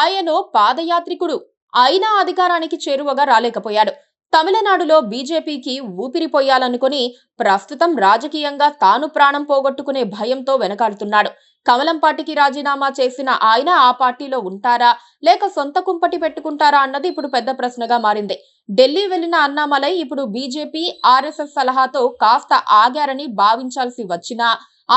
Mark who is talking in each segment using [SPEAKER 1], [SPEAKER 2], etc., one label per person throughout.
[SPEAKER 1] ఆయనో పాదయాత్రికుడు. అయినా అధికారానికి చేరువగా రాలేకపోయాడు. తమిళనాడులో బీజేపీకి ఊపిరిపోయాలనుకుని ప్రస్తుతం రాజకీయంగా తాను ప్రాణం పోగొట్టుకునే భయంతో వెనకాడుతున్నాడు. కమలం పార్టీకి రాజీనామా చేసిన ఆయన ఆ పార్టీలో ఉంటారా లేక సొంత కుంపటి పెట్టుకుంటారా అన్నది ఇప్పుడు పెద్ద ప్రశ్నగా మారింది. ఢిల్లీ వెళ్లిన అన్నామలై ఇప్పుడు బీజేపీ, ఆర్ఎస్ఎస్ సలహాతో కాస్త ఆగారని భావించాల్సి వచ్చినా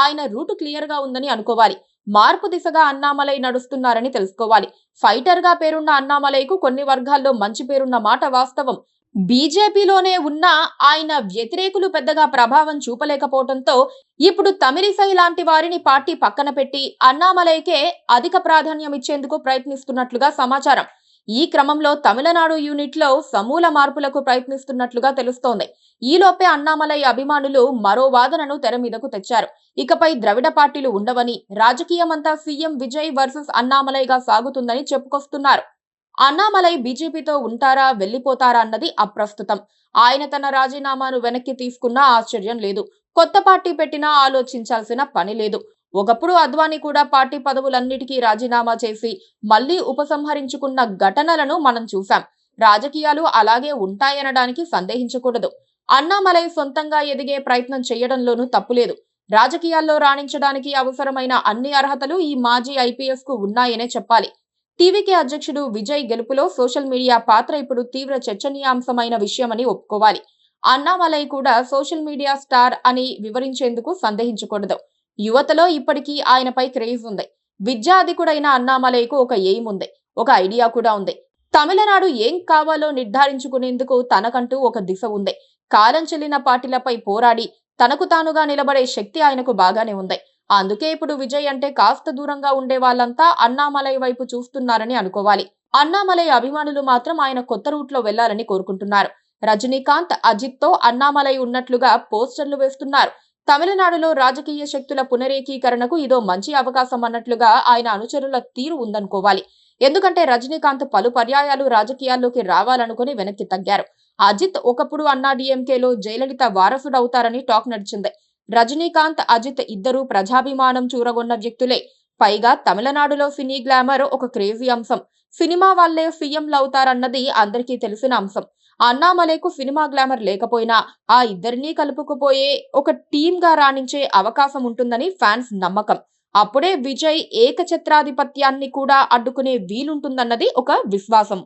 [SPEAKER 1] ఆయన రూటు క్లియర్ గా ఉందని అనుకోవాలి. మార్పు దిశగా అన్నామలై నడుస్తున్నారని తెలుసుకోవాలి. ఫైటర్ గా పేరున్న అన్నామలైకు కొన్ని వర్గాల్లో మంచి పేరున్న మాట వాస్తవం. బీజేపీలోనే ఉన్న ఆయన వ్యతిరేకులు పెద్దగా ప్రభావం చూపలేకపోవడంతో ఇప్పుడు తమిళిసై లాంటి వారిని పార్టీ పక్కన పెట్టి అన్నామలైకే అధిక ప్రాధాన్యం ఇచ్చేందుకు ప్రయత్నిస్తున్నట్లుగా సమాచారం. ఈ క్రమంలో తమిళనాడు యూనిట్ లో సమూల మార్పులకు ప్రయత్నిస్తున్నట్లుగా తెలుస్తోంది. ఈలోపే అన్నామలై అభిమానులు మరో వాదనను తెర మీదకు తెచ్చారు. ఇకపై ద్రవిడ పార్టీలు ఉండవని, రాజకీయమంతా సీఎం విజయ్ వర్సెస్ అన్నామలైగా సాగుతుందని చెప్పుకొస్తున్నారు. అన్నామలై బీజేపీతో ఉంటారా, వెళ్లిపోతారా అన్నది అప్రస్తుతం. ఆయన తన రాజీనామాను వెనక్కి తీసుకున్నా ఆశ్చర్యం లేదు. కొత్త పార్టీ పెట్టినా ఆలోచించాల్సిన పని లేదు. ఒకప్పుడు అద్వానీ కూడా పార్టీ పదవులన్నిటికీ రాజీనామా చేసి మళ్లీ ఉపసంహరించుకున్న ఘటనలను మనం చూశాం. రాజకీయాలు అలాగే ఉంటాయనడానికి సందేహించకూడదు. అన్నామలై సొంతంగా ఎదిగే ప్రయత్నం చేయడంలోనూ తప్పులేదు. రాజకీయాల్లో రాణించడానికి అవసరమైన అన్ని అర్హతలు ఈ మాజీ ఐపీఎస్ కు ఉన్నాయనే చెప్పాలి. టీవీకే అధ్యక్షుడు విజయ్ గెలుపులో సోషల్ మీడియా పాత్ర ఇప్పుడు తీవ్ర చర్చనీయాంశమైన విషయమని ఒప్పుకోవాలి. అన్నామలై కూడా సోషల్ మీడియా స్టార్ అని వివరించేందుకు సందేహించకూడదు. యువతలో ఇప్పటికీ ఆయనపై క్రేజ్ ఉంది. విద్యాధికుడైన అన్నామలైకు ఒక ఎయిమ్ ఉంది, ఒక ఐడియా కూడా ఉంది. తమిళనాడు ఏం కావాలో నిర్ధారించుకునేందుకు తనకంటూ ఒక దిశ ఉంది. కాలం చెల్లిన పార్టీలపై పోరాడి తనకు తానుగా నిలబడే శక్తి ఆయనకు బాగానే ఉంది. అందుకే ఇప్పుడు విజయ్ అంటే కాస్త దూరంగా ఉండే వాళ్ళంతా అన్నామలై వైపు చూస్తున్నారని అనుకోవాలి. అన్నామలై అభిమానులు మాత్రం ఆయన కొత్త రూట్ లో వెళ్లాలని కోరుకుంటున్నారు. రజనీకాంత్, అజిత్ తో అన్నామలై ఉన్నట్లుగా పోస్టర్లు వేస్తున్నారు. తమిళనాడులో రాజకీయ శక్తుల పునరేకీకరణకు ఇదో మంచి అవకాశం అన్నట్లుగా ఆయన అనుచరుల తీరు ఉందనుకోవాలి. ఎందుకంటే రజనీకాంత్ పలు పర్యాయాలు రాజకీయాల్లోకి రావాలనుకుని వెనక్కి తగ్గారు. అజిత్ ఒకప్పుడు అన్నాడీఎంకేలో జయలలిత వారసుడవుతారని టాక్ నడిచింది. రజనీకాంత్, అజిత్ ఇద్దరూ ప్రజాభిమానం చూరగొన్న వ్యక్తులే. పైగా తమిళనాడులో సినీ గ్లామర్ ఒక క్రేజీ అంశం. సినిమా వాళ్లే సీఎంలవుతారన్నది అందరికీ తెలిసిన అంశం. అన్నామలైకు సినిమా గ్లామర్ లేకపోయినా ఆ ఇద్దరినీ కలుపుకుపోయే ఒక టీమ్ గా రాణించే అవకాశం ఉంటుందని ఫ్యాన్స్ నమ్మకం. అప్పుడే విజయ్ ఏకఛత్రాధిపత్యాన్ని కూడా అడ్డుకునే వీలుంటుందన్నది ఒక విశ్వాసం.